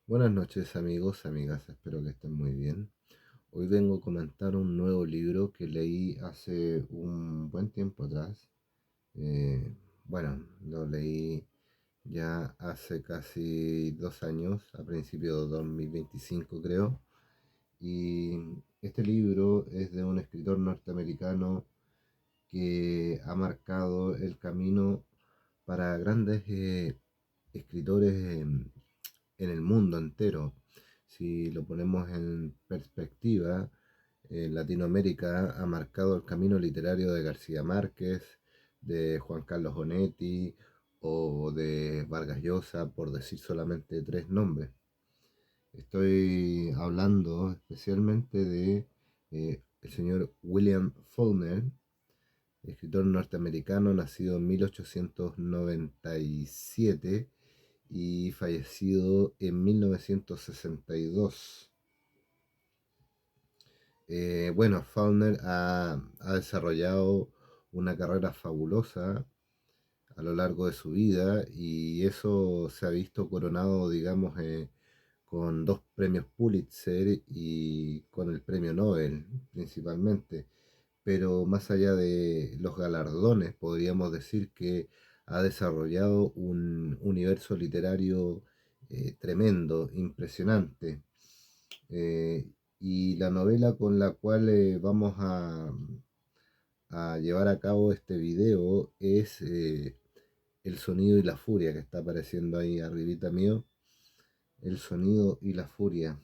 Buenas noches amigos, amigas, espero que estén muy bien. Hoy vengo a comentar un nuevo libro que leí hace un buen tiempo atrás. Lo leí ya hace casi 2 años, a principios de 2025 creo. Y este libro es de un escritor norteamericano que ha marcado el camino para grandes escritores en el mundo entero. Si lo ponemos en perspectiva, Latinoamérica ha marcado el camino literario de García Márquez, de Juan Carlos Onetti o de Vargas Llosa, por decir solamente tres nombres. Estoy hablando especialmente de el señor William Faulkner, escritor norteamericano nacido en 1897 y fallecido en 1962. Faulkner ha desarrollado una carrera fabulosa a lo largo de su vida y eso se ha visto coronado, digamos, con dos premios Pulitzer y con el premio Nobel principalmente. Pero más allá de los galardones, podríamos decir que ha desarrollado un universo literario tremendo, impresionante. Eh, y la novela con la cual vamos a llevar a cabo este video es El sonido y la furia, que está apareciendo ahí arribita mío. El sonido y la furia.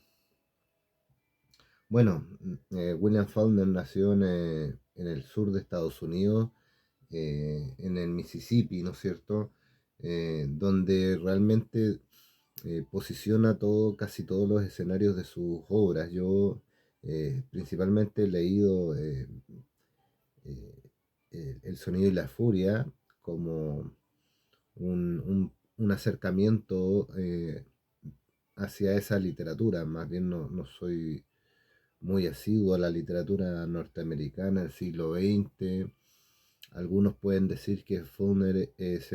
William Faulkner nació en el sur de Estados Unidos, en el Mississippi, ¿no es cierto? Donde realmente posiciona casi todos los escenarios de sus obras. Yo principalmente he leído El sonido y la furia como un acercamiento hacia esa literatura. Más bien no soy muy asiduo a la literatura norteamericana del siglo XX. Algunos pueden decir que Faulkner es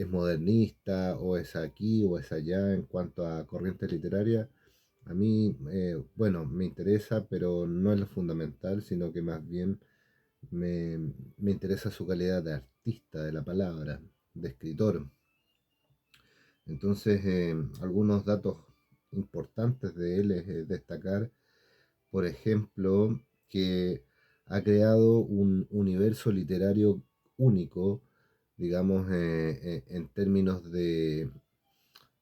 modernista o es aquí o es allá en cuanto a corrientes literarias. A mí, me interesa, pero no es lo fundamental, sino que más bien me, me interesa su calidad de artista de la palabra, de escritor. Entonces, algunos datos importantes de él es destacar, por ejemplo, que ha creado un universo literario único, digamos, en términos de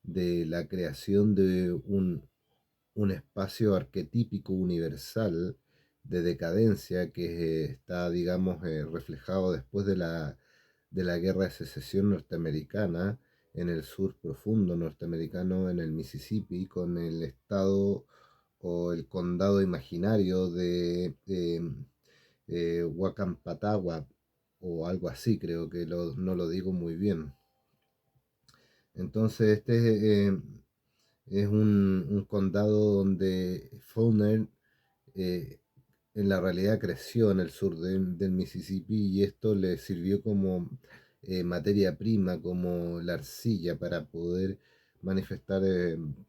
la creación de un espacio arquetípico universal de decadencia que está, digamos, reflejado después de la Guerra de Secesión norteamericana en el sur profundo norteamericano, en el Mississippi, con el estado o el condado imaginario de Wacampatagua o algo así, creo que no lo digo muy bien. Entonces es un condado donde Faulkner eh, en la realidad creció en el sur del Mississippi y esto le sirvió como materia prima, como la arcilla para poder manifestar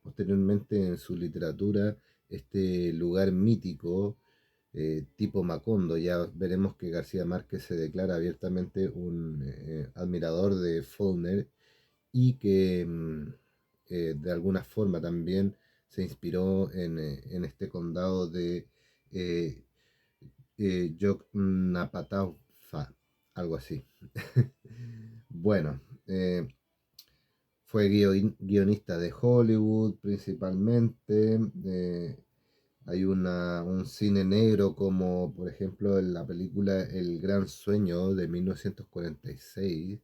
posteriormente en su literatura este lugar mítico tipo Macondo. Ya veremos que García Márquez se declara abiertamente un admirador de Faulkner y que de alguna forma también se inspiró en este condado de eh, Yoknapatawpha, algo así. Bueno, fue guionista de Hollywood principalmente. Hay un cine negro como por ejemplo en la película El Gran Sueño de 1946.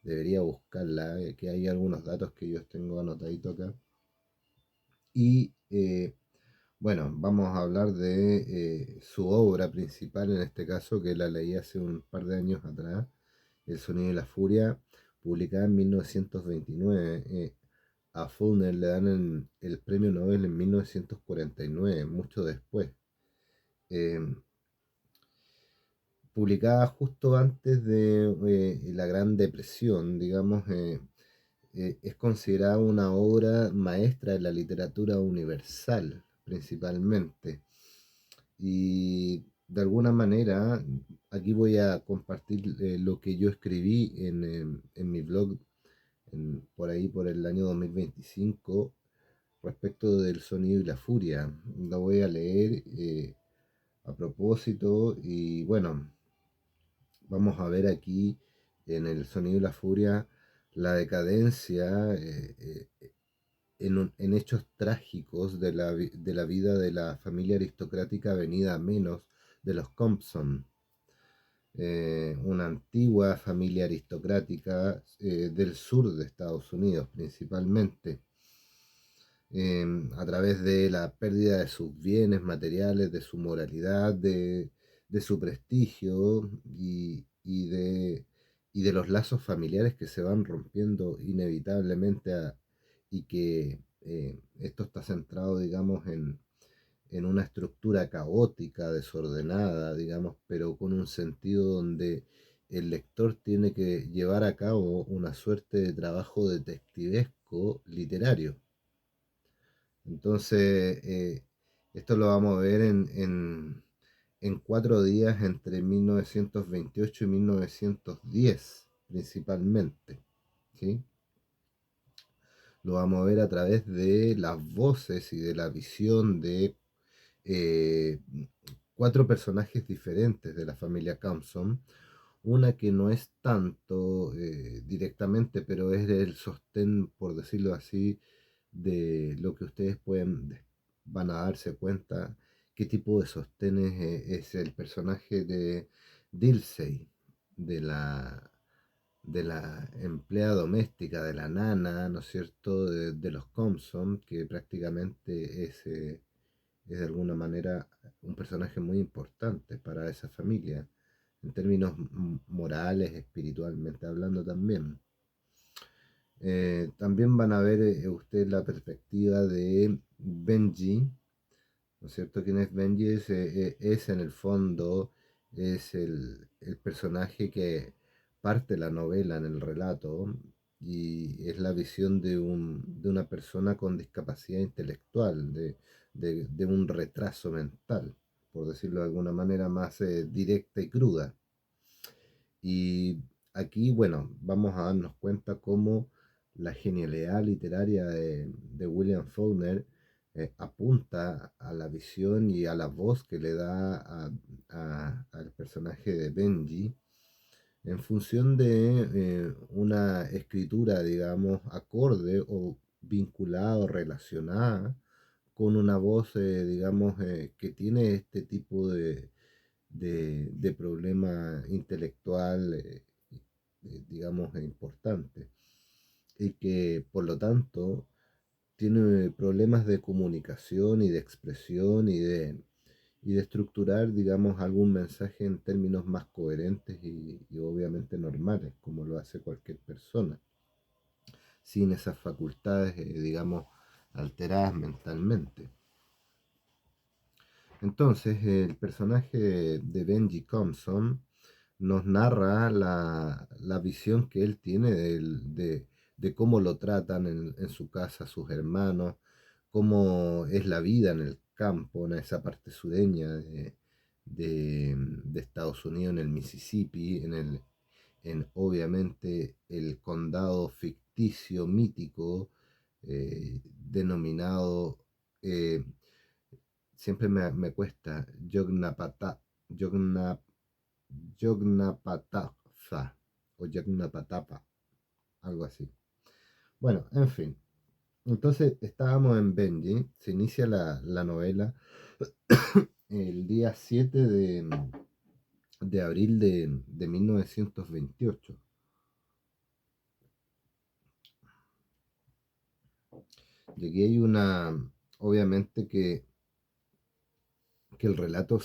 Debería buscarla, que hay algunos datos que yo tengo anotadito acá. Y vamos a hablar de su obra principal en este caso, que la leí hace un par de años atrás, El sonido y la furia, publicada en 1929. A Faulkner le dan el premio Nobel en 1949, mucho después. Eh, Publicada justo antes de la Gran Depresión, digamos, es considerada una obra maestra de la literatura universal, principalmente. Y de alguna manera, aquí voy a compartir lo que yo escribí en mi blog por ahí por el año 2025 respecto del sonido y la furia. Lo voy a leer a propósito y bueno, vamos a ver aquí en el sonido y la furia la decadencia en hechos trágicos de la vida de la familia aristocrática venida a menos de los Compson, una antigua familia aristocrática del sur de Estados Unidos principalmente, a través de la pérdida de sus bienes materiales, de su moralidad, de su prestigio y de los lazos familiares que se van rompiendo inevitablemente y que esto está centrado, digamos, en una estructura caótica, desordenada, digamos, pero con un sentido donde el lector tiene que llevar a cabo una suerte de trabajo detectivesco literario. Entonces, esto lo vamos a ver en 4 días entre 1928 y 1910, principalmente. ¿Sí? Lo vamos a ver a través de las voces y de la visión de eh, 4 personajes diferentes de la familia Compson. Una que no es tanto directamente, pero es el sostén, por decirlo así, de lo que ustedes van a darse cuenta qué tipo de sostén es el personaje de Dilsey, de la empleada doméstica, de la nana, ¿no es cierto?, de los Compson, que prácticamente es de alguna manera un personaje muy importante para esa familia, en términos morales, espiritualmente hablando también. También van a ver ustedes la perspectiva de Benji, ¿no es cierto? ¿Quién es Benji? Es en el fondo, es el personaje que parte la novela en el relato y es la visión de una persona con discapacidad intelectual, de un retraso mental, por decirlo de alguna manera más directa y cruda. Y aquí, bueno, vamos a darnos cuenta cómo la genialidad literaria de William Faulkner apunta a la visión y a la voz que le da al personaje de Benji en función de una escritura, digamos, acorde o vinculada o relacionada con una voz, digamos, que tiene este tipo de problema intelectual, digamos, importante, y que por lo tanto tiene problemas de comunicación y de expresión y de estructurar, digamos, algún mensaje en términos más coherentes y obviamente normales, como lo hace cualquier persona, sin esas facultades, digamos, alteradas mentalmente. Entonces, el personaje de Benji Compson nos narra la visión que él tiene de cómo lo tratan en su casa sus hermanos, cómo es la vida en el campo, en esa parte sureña de Estados Unidos, en el Mississippi, en obviamente el condado ficticio, mítico, denominado, eh, siempre me cuesta, Yogna- Yognapatapa o Yognapatapa, algo así. Bueno, en fin. Entonces estábamos en Benji, se inicia la novela el día 7 de abril de 1928. Y aquí hay obviamente que el relato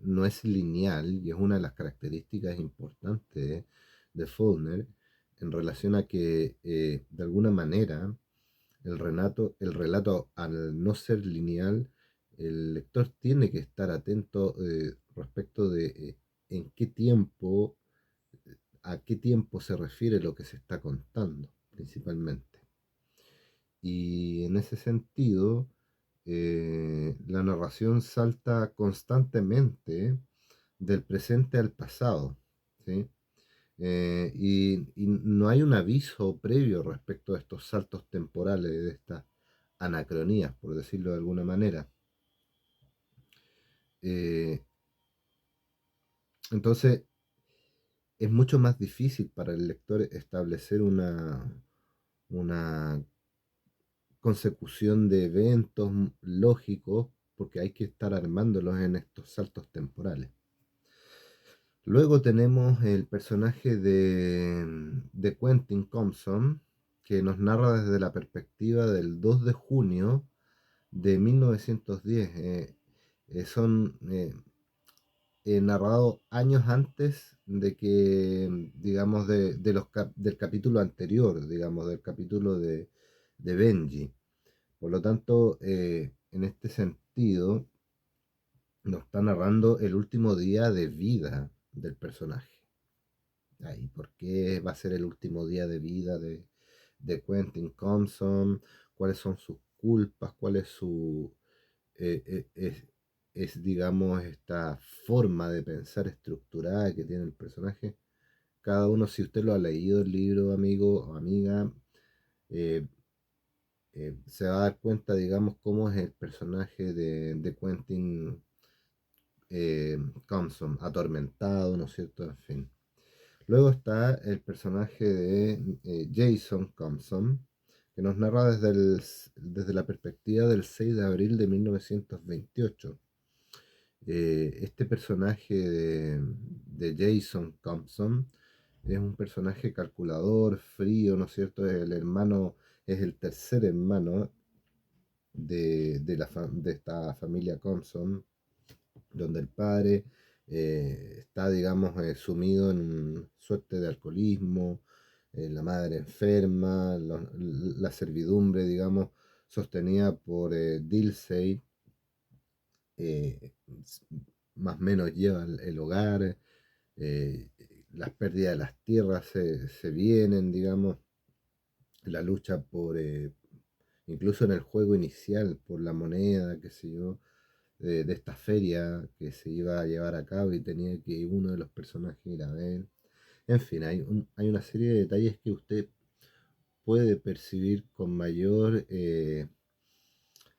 no es lineal y es una de las características importantes de Faulkner en relación a que de alguna manera el relato al no ser lineal, el lector tiene que estar atento respecto de en qué tiempo, a qué tiempo se refiere lo que se está contando. principalmente. Y en ese sentido, la narración salta constantemente del presente al pasado, ¿sí? Y no hay un aviso previo respecto a estos saltos temporales, de estas anacronías, por decirlo de alguna manera. Eh, entonces, es mucho más difícil para el lector establecer una consecución de eventos lógicos, porque hay que estar armándolos en estos saltos temporales. Luego tenemos el personaje de Quentin Compson, que nos narra desde la perspectiva del 2 de junio de 1910. Son narrados años antes de que, digamos, del capítulo anterior, digamos, del capítulo de Benji. Por lo tanto, en este sentido, nos está narrando el último día de vida del personaje. ¿Y por qué va a ser el último día de vida de Quentin Compson? ¿Cuáles son sus culpas? ¿Cuál es su... eh, eh, es, digamos, esta forma de pensar estructurada que tiene el personaje? Cada uno, si usted lo ha leído el libro, amigo o amiga, eh, se va a dar cuenta, digamos, cómo es el personaje de Quentin Compson, atormentado, ¿no es cierto? En fin. Luego está el personaje de Jason Compson, que nos narra desde la perspectiva del 6 de abril de 1928. Este personaje de Jason Compson es un personaje calculador, frío, ¿no es cierto? Es el tercer hermano de esta familia Compson, donde el padre está, digamos, sumido en suerte de alcoholismo, la madre enferma, la servidumbre, digamos, sostenida por Dilsey, eh, más o menos lleva el hogar, eh, las pérdidas de las tierras se vienen, digamos, la lucha incluso en el juego inicial, por la moneda, qué sé yo, de esta feria que se iba a llevar a cabo y tenía que uno de los personajes ir a ver. En fin, hay una serie de detalles que usted puede percibir con mayor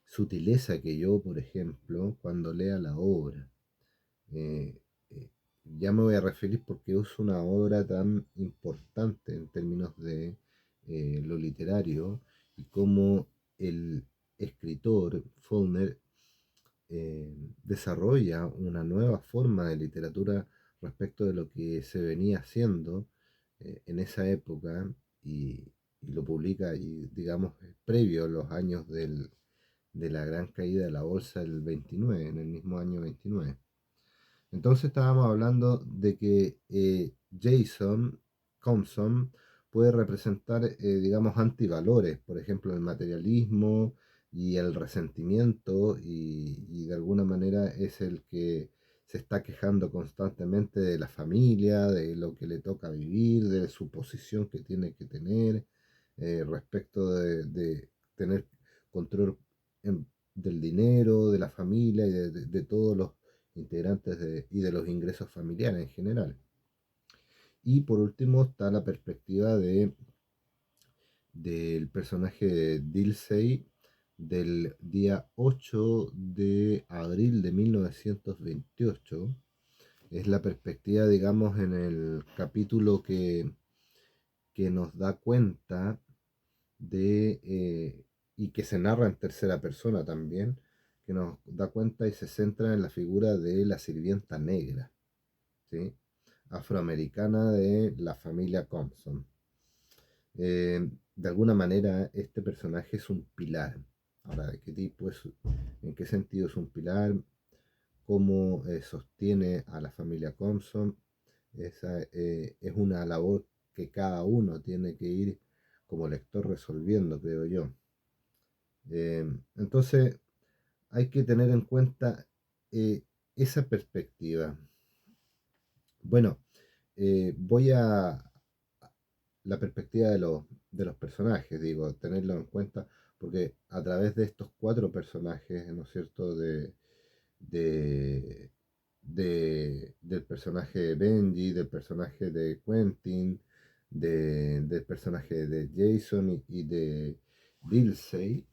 sutileza que yo, por ejemplo, cuando lea la obra. Eh, eh, ya me voy a referir porque es una obra tan importante en términos de lo literario y cómo el escritor Faulkner desarrolla una nueva forma de literatura respecto de lo que se venía haciendo en esa época y lo publica, y, digamos, previo a los años de la gran caída de la bolsa del 29, en el mismo año 29. Entonces estábamos hablando de que Jason Compson puede representar, digamos, antivalores, por ejemplo, el materialismo y el resentimiento, y de alguna manera es el que se está quejando constantemente de la familia, de lo que le toca vivir, de su posición que tiene que tener respecto de tener control del dinero, de la familia y de todos los integrantes y de los ingresos familiares en general. Y por último está la perspectiva del personaje de Dilsey del día 8 de abril de 1928. Es la perspectiva, digamos, en el capítulo que nos da cuenta y que se narra en tercera persona también, que nos da cuenta y se centra en la figura de la sirvienta negra, ¿sí? Afroamericana de la familia Compson. De alguna manera, este personaje es un pilar. Ahora, ¿de qué tipo es? ¿En qué sentido es un pilar? ¿Cómo sostiene a la familia Compson? Esa es una labor que cada uno tiene que ir como lector resolviendo, creo yo. Entonces, hay que tener en cuenta esa perspectiva. Bueno, voy a la perspectiva de los personajes, digo, tenerlo en cuenta, porque a través de estos cuatro personajes, ¿no es cierto?, de, del personaje de Benji, del personaje de Quentin, del personaje de Jason y de Dilsey,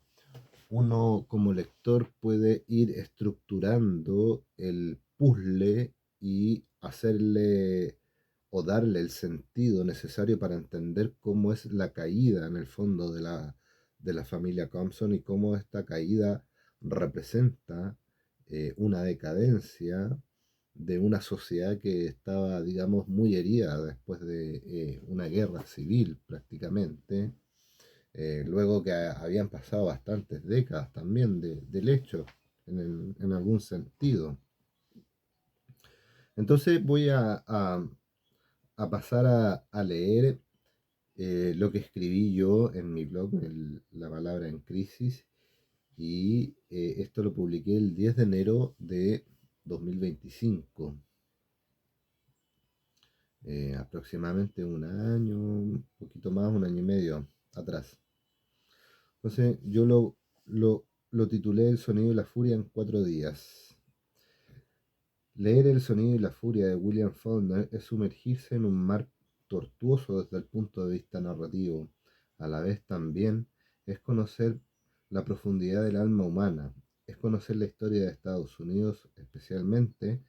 uno como lector puede ir estructurando el puzzle y hacerle o darle el sentido necesario para entender cómo es la caída en el fondo de la familia Compson y cómo esta caída representa una decadencia de una sociedad que estaba, digamos, muy herida después de una guerra civil prácticamente, luego que habían pasado bastantes décadas también del hecho, en algún sentido. Entonces voy a pasar a leer lo que escribí yo en mi blog, La Palabra en Crisis, y esto lo publiqué el 10 de enero de 2025, aproximadamente un año, un poquito más, un año y medio atrás. Entonces yo lo titulé El sonido y la furia en 4 días. Leer El sonido y la furia de William Faulkner es sumergirse en un mar tortuoso desde el punto de vista narrativo. A la vez también es conocer la profundidad del alma humana, es conocer la historia de Estados Unidos, especialmente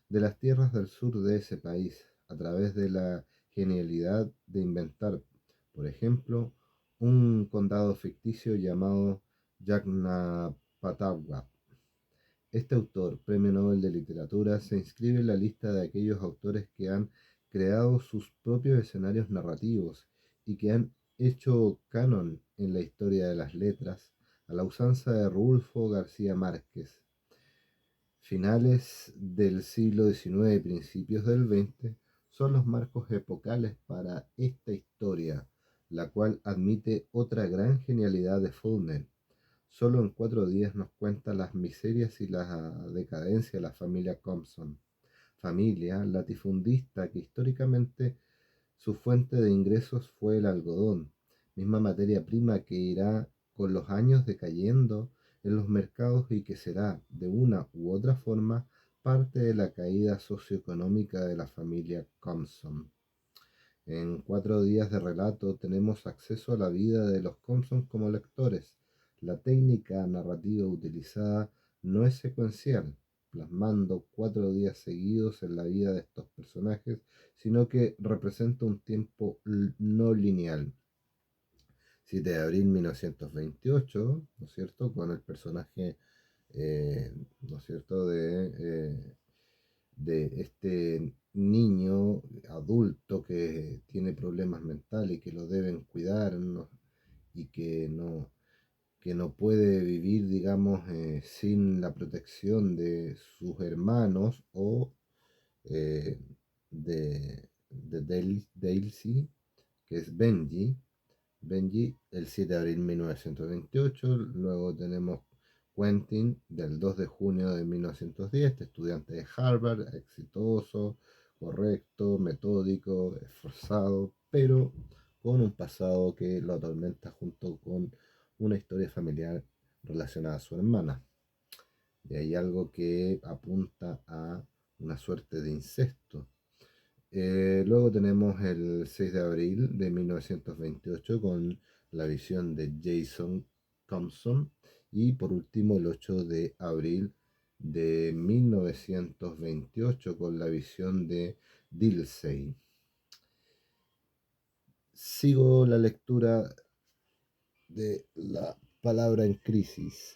de las tierras del sur de ese país, a través de la genialidad de inventar, por ejemplo, un condado ficticio llamado Jacknapatawga. Este autor, Premio Nobel de Literatura, se inscribe en la lista de aquellos autores que han creado sus propios escenarios narrativos y que han hecho canon en la historia de las letras, a la usanza de Rulfo García Márquez. Finales del siglo XIX y principios del XX son los marcos epocales para esta historia, la cual admite otra gran genialidad de Faulkner. Solo en 4 días nos cuenta las miserias y la decadencia de la familia Compson, familia latifundista que históricamente su fuente de ingresos fue el algodón, misma materia prima que irá con los años decayendo en los mercados y que será, de una u otra forma, parte de la caída socioeconómica de la familia Compson. En 4 días de relato tenemos acceso a la vida de los Compson como lectores. La técnica narrativa utilizada no es secuencial, plasmando 4 días seguidos en la vida de estos personajes, sino que representa un tiempo no lineal. 7 de abril de 1928, ¿no es cierto?, con el personaje, ¿no es cierto?, de este niño adulto que tiene problemas mentales y que lo deben cuidar, ¿no? Y que no puede vivir, digamos, sin la protección de sus hermanos o eh, de Daisy, que es Benji. Benji, el 7 de abril de 1928. Luego tenemos Quentin, del 2 de junio de 1910, este estudiante de Harvard, exitoso, correcto, metódico, esforzado, pero con un pasado que lo atormenta junto con una historia familiar relacionada a su hermana. Y hay algo que apunta a una suerte de incesto. Luego tenemos el 6 de abril de 1928 con la visión de Jason Thompson y por último el 8 de abril de 1928 con la visión de Dilsey. Sigo la lectura de La Palabra en Crisis.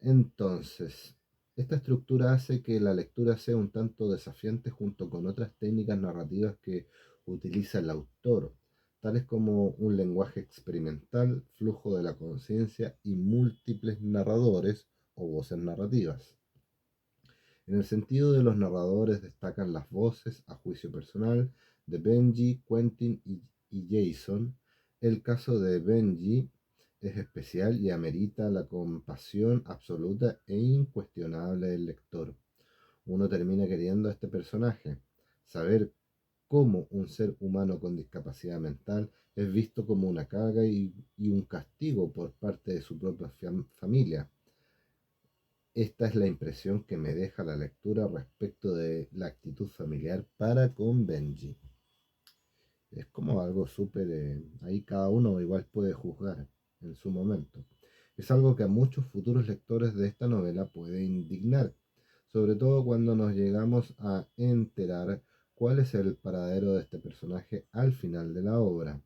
Entonces, esta estructura hace que la lectura sea un tanto desafiante junto con otras técnicas narrativas que utiliza el autor, tales como un lenguaje experimental, flujo de la conciencia y múltiples narradores o voces narrativas. En el sentido de los narradores destacan las voces, a juicio personal, de Benji, Quentin y Jason. El caso de Benji es especial y amerita la compasión absoluta e incuestionable del lector. Uno termina queriendo a este personaje, saber cómo un ser humano con discapacidad mental es visto como una carga y un castigo por parte de su propia familia. Esta es la impresión que me deja la lectura respecto de la actitud familiar para con Benji. Es como algo súper... ahí cada uno igual puede juzgar en su momento. Es algo que a muchos futuros lectores de esta novela puede indignar, sobre todo cuando nos llegamos a enterar cuál es el paradero de este personaje al final de la obra.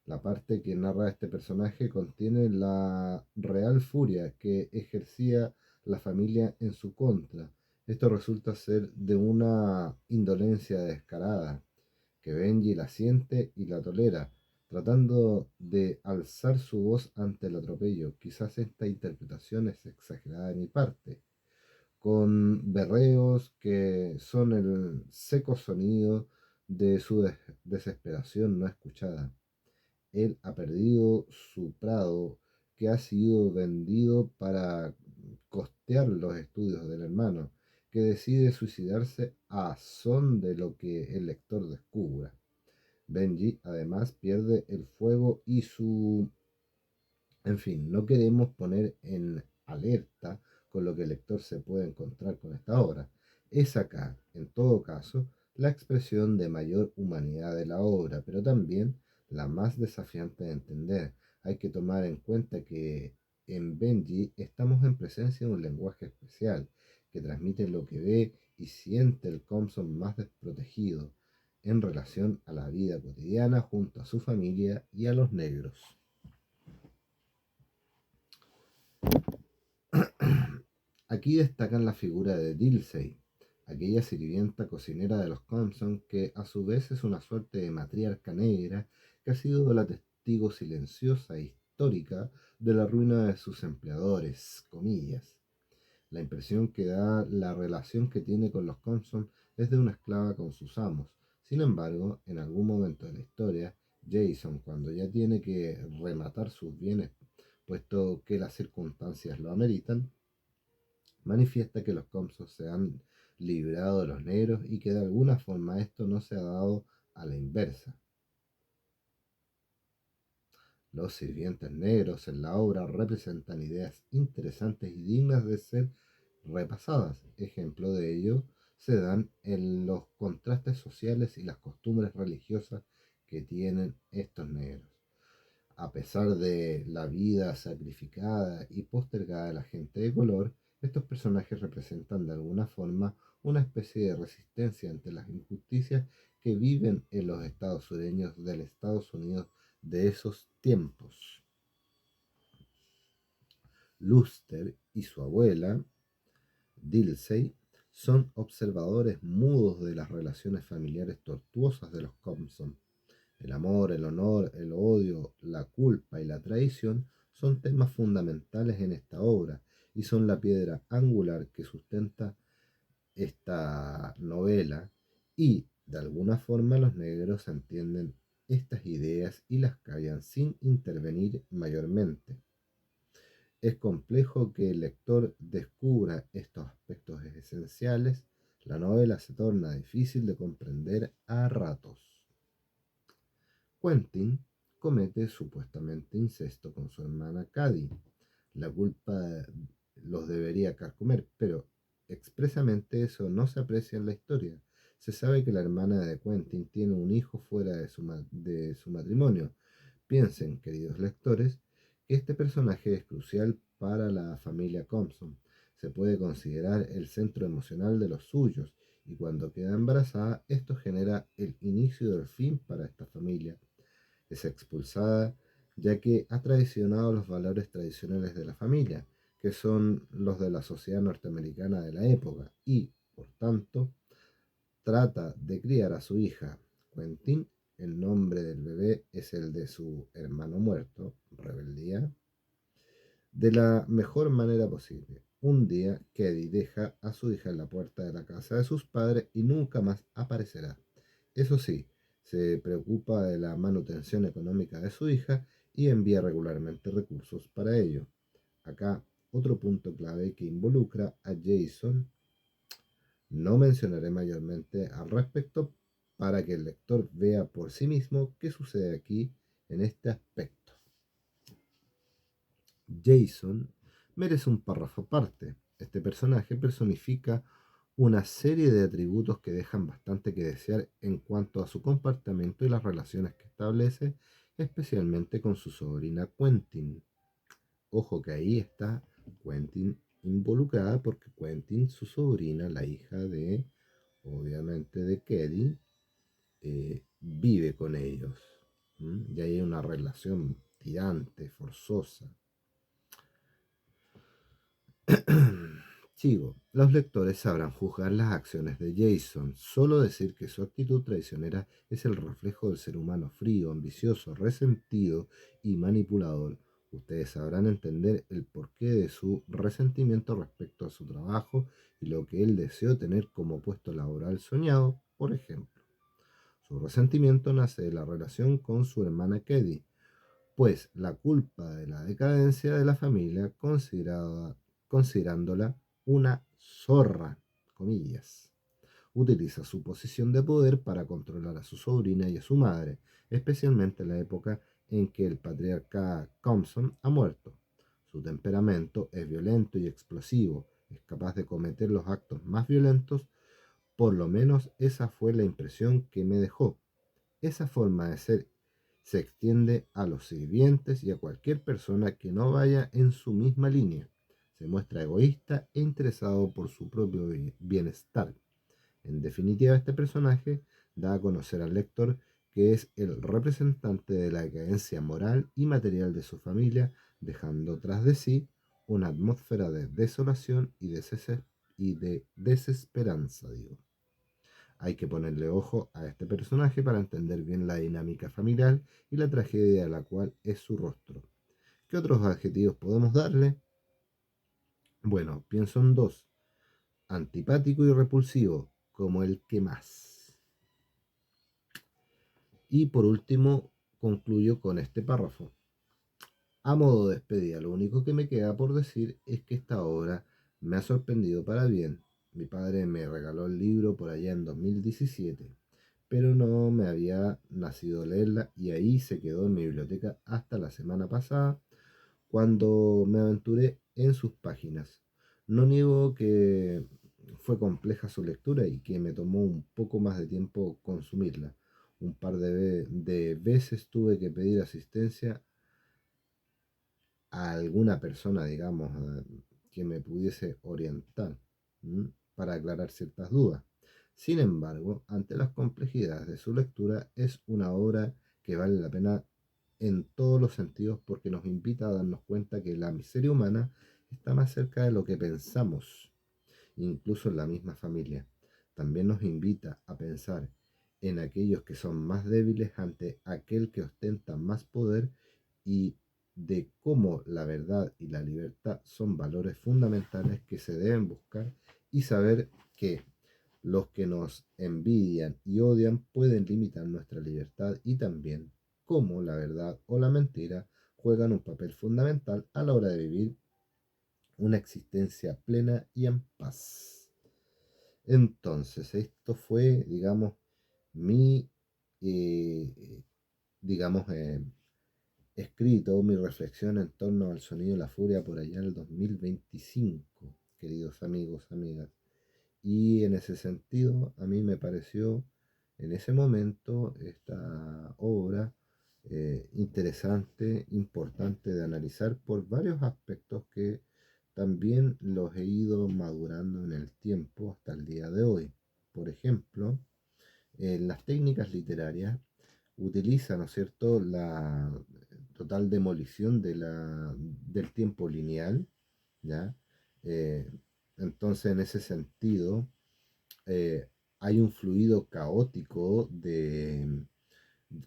La parte que narra este personaje contiene la real furia que ejercía la familia en su contra. Esto resulta ser de una indolencia descarada, que Benji la siente y la tolera, tratando de alzar su voz ante el atropello. Quizás esta interpretación es exagerada de mi parte, con berreos que son el seco sonido de su desesperación no escuchada. Él ha perdido su prado que ha sido vendido para costear los estudios del hermano, que decide suicidarse a son de lo que el lector descubra. Benji además pierde el fuego y su... En fin, no queremos poner en alerta con lo que el lector se puede encontrar con esta obra. Es acá, en todo caso, la expresión de mayor humanidad de la obra, pero también la más desafiante de entender. Hay que tomar en cuenta que en Benji estamos en presencia de un lenguaje especial que transmite lo que ve y siente el Compson más desprotegido en relación a la vida cotidiana junto a su familia y a los negros. Aquí destacan la figura de Dilsey, aquella sirvienta cocinera de los Compson que a su vez es una suerte de matriarca negra que ha sido la testigo silenciosa e histórica de la ruina de sus empleadores, comillas. La impresión que da la relación que tiene con los Compson es de una esclava con sus amos. Sin embargo, en algún momento de la historia, Jason, cuando ya tiene que rematar sus bienes, puesto que las circunstancias lo ameritan, manifiesta que los Compson se han librado de los negros y que de alguna forma esto no se ha dado a la inversa. Los sirvientes negros en la obra representan ideas interesantes y dignas de ser repasadas. Ejemplo de ello se dan en los contrastes sociales y las costumbres religiosas que tienen estos negros. A pesar de la vida sacrificada y postergada de la gente de color, estos personajes representan de alguna forma una especie de resistencia ante las injusticias que viven en los estados sureños del Estados Unidos de esos tiempos. Luster y su abuela, Dilsey, son observadores mudos de las relaciones familiares tortuosas de los Compson. El amor, el honor, el odio, la culpa y la traición son temas fundamentales en esta obra y son la piedra angular que sustenta esta novela y de alguna forma los negros entienden estas ideas y las callan sin intervenir mayormente. Es complejo que el lector descubra estos aspectos esenciales. La novela se torna difícil de comprender a ratos. Quentin comete supuestamente incesto con su hermana Cady. La culpa los debería carcomer, pero expresamente eso no se aprecia en la historia. Se sabe que la hermana de Quentin tiene un hijo fuera de su matrimonio. Piensen, queridos lectores, que este personaje es crucial para la familia Compson. Se puede considerar el centro emocional de los suyos, y cuando queda embarazada, esto genera el inicio del fin para esta familia. Es expulsada ya que ha traicionado los valores tradicionales de la familia, que son los de la sociedad norteamericana de la época, y, por tanto, trata de criar a su hija, Quentin. El nombre del bebé es el de su hermano muerto, rebeldía, de la mejor manera posible. Un día, Keddy deja a su hija en la puerta de la casa de sus padres y nunca más aparecerá. Eso sí, se preocupa de la manutención económica de su hija y envía regularmente recursos para ello. Acá, otro punto clave que involucra a Jason. No mencionaré mayormente al respecto, para que el lector vea por sí mismo qué sucede aquí en este aspecto. Jason merece un párrafo aparte. Este personaje personifica una serie de atributos que dejan bastante que desear en cuanto a su comportamiento y las relaciones que establece, especialmente con su sobrina Quentin. Ojo que ahí está Quentin involucrada porque Quentin, su sobrina, la hija de, obviamente, de Kelly, vive con ellos. Y hay una relación tirante, forzosa. Sigo. Los lectores sabrán juzgar las acciones de Jason. Solo decir que su actitud traicionera es el reflejo del ser humano frío, ambicioso, resentido y manipulador. Ustedes sabrán entender el porqué de su resentimiento respecto a su trabajo y lo que él deseó tener como puesto laboral soñado, por ejemplo. Su resentimiento nace de la relación con su hermana Keddy, pues la culpa de la decadencia de la familia considerándola una zorra, comillas. Utiliza su posición de poder para controlar a su sobrina y a su madre, especialmente en la época en que el patriarca Compson ha muerto. Su temperamento es violento y explosivo, es capaz de cometer los actos más violentos, por lo menos esa fue la impresión que me dejó. Esa forma de ser se extiende a los sirvientes y a cualquier persona que no vaya en su misma línea. Se muestra egoísta e interesado por su propio bienestar. En definitiva, este personaje da a conocer al lector que es el representante de la decadencia moral y material de su familia, dejando tras de sí una atmósfera de desolación y de desesperanza, digo. Hay que ponerle ojo a este personaje para entender bien la dinámica familiar y la tragedia de la cual es su rostro. ¿Qué otros adjetivos podemos darle? Bueno, pienso en dos: antipático y repulsivo, como el que más. Y por último, concluyo con este párrafo. A modo de despedida, lo único que me queda por decir es que esta obra me ha sorprendido para bien. Mi padre me regaló el libro por allá en 2017, pero no me había nacido leerla y ahí se quedó en mi biblioteca hasta la semana pasada, cuando me aventuré en sus páginas. No niego que fue compleja su lectura y que me tomó un poco más de tiempo consumirla. Un par de veces tuve que pedir asistencia a alguna persona, digamos, que me pudiese orientar, para aclarar ciertas dudas. Sin embargo, ante las complejidades de su lectura, es una obra que vale la pena en todos los sentidos porque nos invita a darnos cuenta que la miseria humana está más cerca de lo que pensamos, incluso en la misma familia. También nos invita a pensar en aquellos que son más débiles ante aquel que ostenta más poder y de cómo la verdad y la libertad son valores fundamentales que se deben buscar y saber que los que nos envidian y odian pueden limitar nuestra libertad y también cómo la verdad o la mentira juegan un papel fundamental a la hora de vivir una existencia plena y en paz. Entonces, esto fue, digamos, mi, eh, digamos, escrito, mi reflexión en torno al sonido de la furia por allá en el 2025, queridos amigos, amigas. Y en ese sentido, a mí me pareció en ese momento esta obra interesante, importante de analizar por varios aspectos que también los he ido madurando en el tiempo hasta el día de hoy. Por ejemplo, las técnicas literarias utilizan, ¿no es cierto?, la total demolición del tiempo lineal, ¿ya? Eh, entonces, en ese sentido, hay un fluido caótico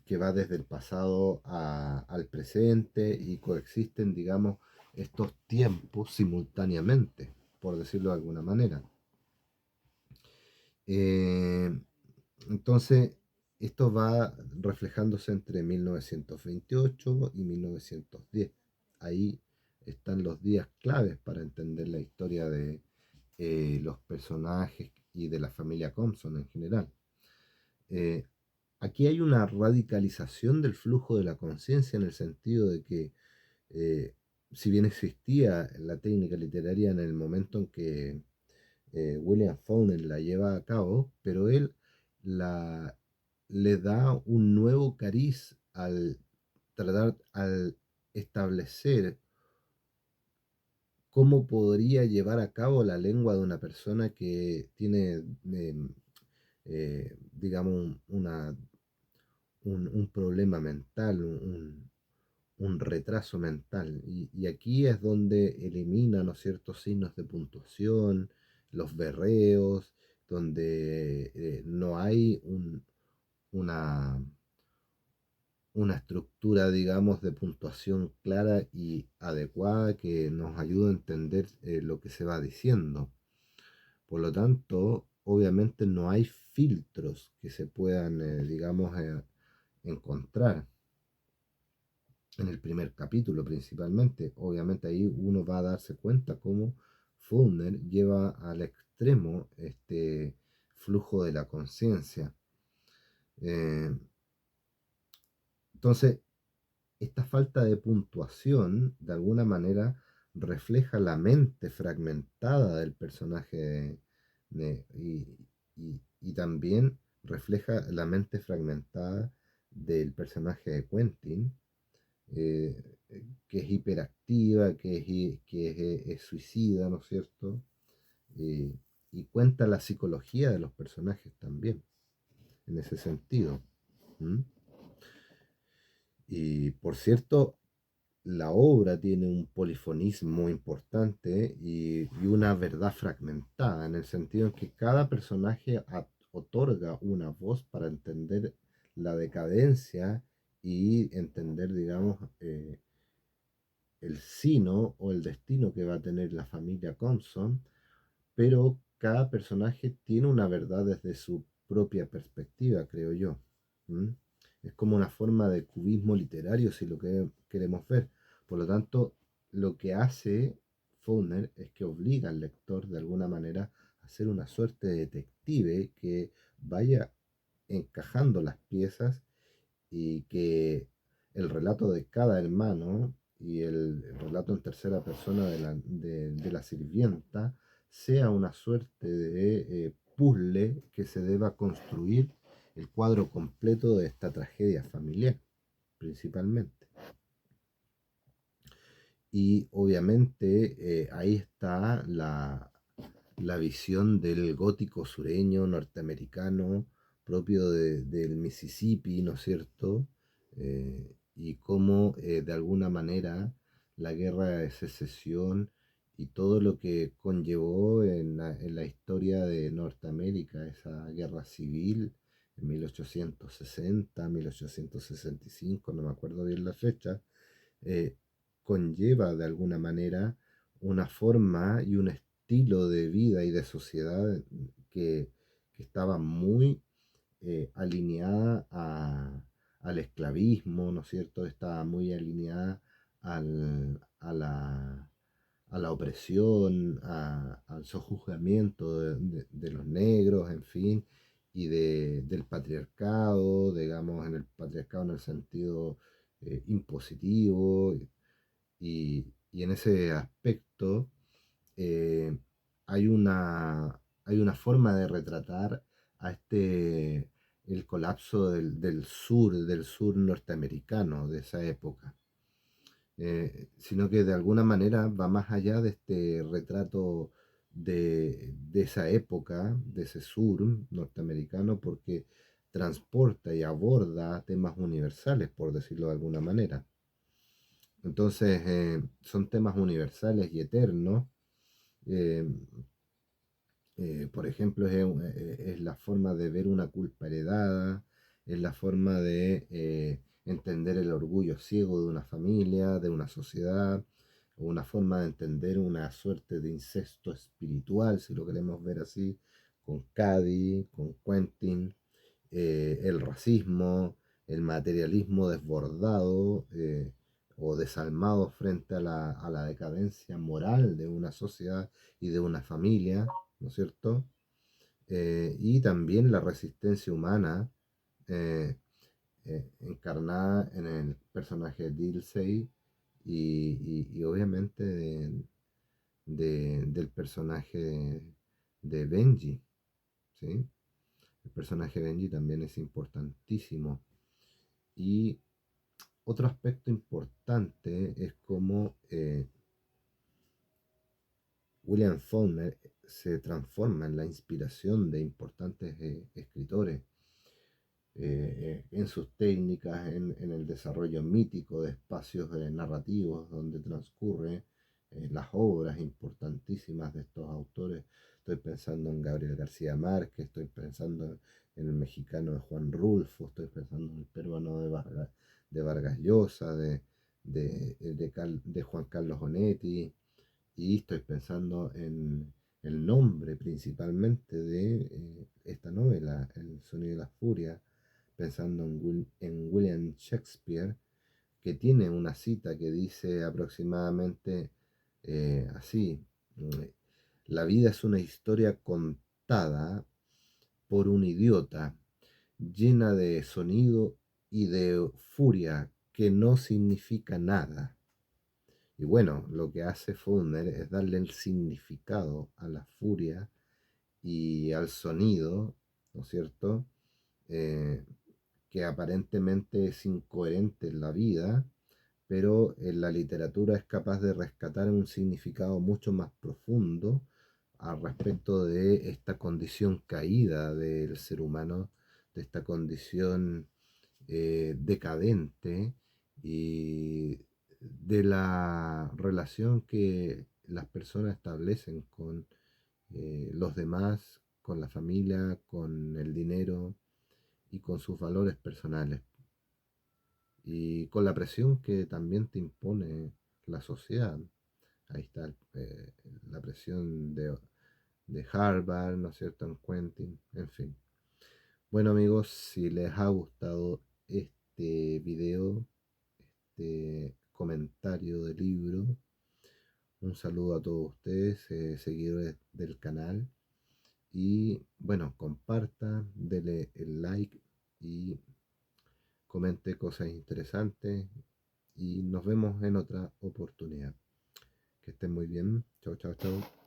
que va desde el pasado al presente y coexisten, digamos, estos tiempos simultáneamente, por decirlo de alguna manera. Eh, entonces, esto va reflejándose entre 1928 y 1910. Ahí están los días claves para entender la historia de los personajes y de la familia Compson en general. Eh, Aquí hay una radicalización del flujo de la conciencia en el sentido de que, eh, si bien existía la técnica literaria en el momento en que William Faulkner la lleva a cabo, pero él la, le da un nuevo cariz al establecer cómo podría llevar a cabo la lengua de una persona que tiene, digamos, un problema mental, un retraso mental. Y aquí es donde elimina, ¿no es cierto?, signos de puntuación, los berreos, donde no hay una, una estructura, digamos, de puntuación clara y adecuada que nos ayude a entender lo que se va diciendo. Por lo tanto, obviamente no hay filtros que se puedan, digamos, encontrar en el primer capítulo principalmente. Obviamente ahí uno va a darse cuenta cómo Faulkner lleva al extremo este flujo de la conciencia. Eh, entonces, esta falta de puntuación, de alguna manera, refleja la mente fragmentada del personaje y también refleja la mente fragmentada del personaje de Quentin, eh, que es hiperactiva, que es suicida, ¿no es cierto? Eh, y cuenta la psicología de los personajes también, en ese sentido. ¿Mm? Y por cierto, la obra tiene un polifonismo importante y una verdad fragmentada, en el sentido en que cada personaje otorga una voz para entender la decadencia y entender, digamos, el sino o el destino que va a tener la familia Compson, pero cada personaje tiene una verdad desde su propia perspectiva, creo yo. ¿Mm? Es como una forma de cubismo literario, si lo que queremos ver. Por lo tanto, lo que hace Faulkner es que obliga al lector, de alguna manera, a ser una suerte de detective que vaya encajando las piezas y que el relato de cada hermano y el relato en tercera persona de la sirvienta sea una suerte de puzzle que se deba construir el cuadro completo de esta tragedia familiar, principalmente. Y obviamente ahí está la visión del gótico sureño norteamericano propio del Mississippi, ¿no es cierto? Y cómo de alguna manera la guerra de secesión y todo lo que conllevó en la historia de Norteamérica, esa guerra civil en 1860, 1865, no me acuerdo bien la fecha, eh, conlleva de alguna manera una forma y un estilo de vida y de sociedad que, que estaba muy alineada al esclavismo, ¿no es cierto? Estaba muy alineada a la opresión, al sojuzgamiento de los negros, en fin, y del patriarcado, digamos, en el patriarcado en el sentido impositivo, y en ese aspecto eh, hay una forma de retratar a el colapso del sur norteamericano de esa época, sino que de alguna manera va más allá de este retrato de esa época, de ese sur norteamericano, porque transporta y aborda temas universales, por decirlo de alguna manera. Entonces, son temas universales y eternos. eh, por ejemplo, es la forma de ver una culpa heredada, es la forma de entender el orgullo ciego de una familia, de una sociedad, o una forma de entender una suerte de incesto espiritual, si lo queremos ver así, con Cady, con Quentin, el racismo, el materialismo desbordado o desalmado frente a la decadencia moral de una sociedad y de una familia, ¿no es cierto? Y también la resistencia humana eh, encarnada en el personaje de Dilsey y obviamente del personaje de Benji, ¿sí? El personaje de Benji también es importantísimo. Y otro aspecto importante es cómo William Faulkner se transforma en la inspiración de importantes escritores en sus técnicas, en el desarrollo mítico de espacios narrativos donde transcurre las obras importantísimas de estos autores. Estoy pensando en Gabriel García Márquez, estoy pensando en el mexicano de Juan Rulfo, estoy pensando en el peruano de Vargas Llosa, de Juan Carlos Onetti, y estoy pensando en el nombre principalmente de esta novela, El sonido de la furia, pensando en William Shakespeare, que tiene una cita que dice aproximadamente así: la vida es una historia contada por un idiota, llena de sonido y de furia que no significa nada. Y bueno, lo que hace Faulkner es darle el significado a la furia y al sonido, ¿no es cierto? Eh, que aparentemente es incoherente en la vida, pero en la literatura es capaz de rescatar un significado mucho más profundo al respecto de esta condición caída del ser humano, de esta condición decadente y de la relación que las personas establecen con los demás, con la familia, con el dinero y con sus valores personales y con la presión que también te impone la sociedad. Ahí está la presión de Harvard, ¿no es cierto?, en Quentin, en fin. Bueno amigos, si les ha gustado este video, este comentario del libro, un saludo a todos ustedes, seguidores del canal. Y bueno, comparta, dele el like y comente cosas interesantes. Y nos vemos en otra oportunidad. Que estén muy bien. Chao, chao, chao.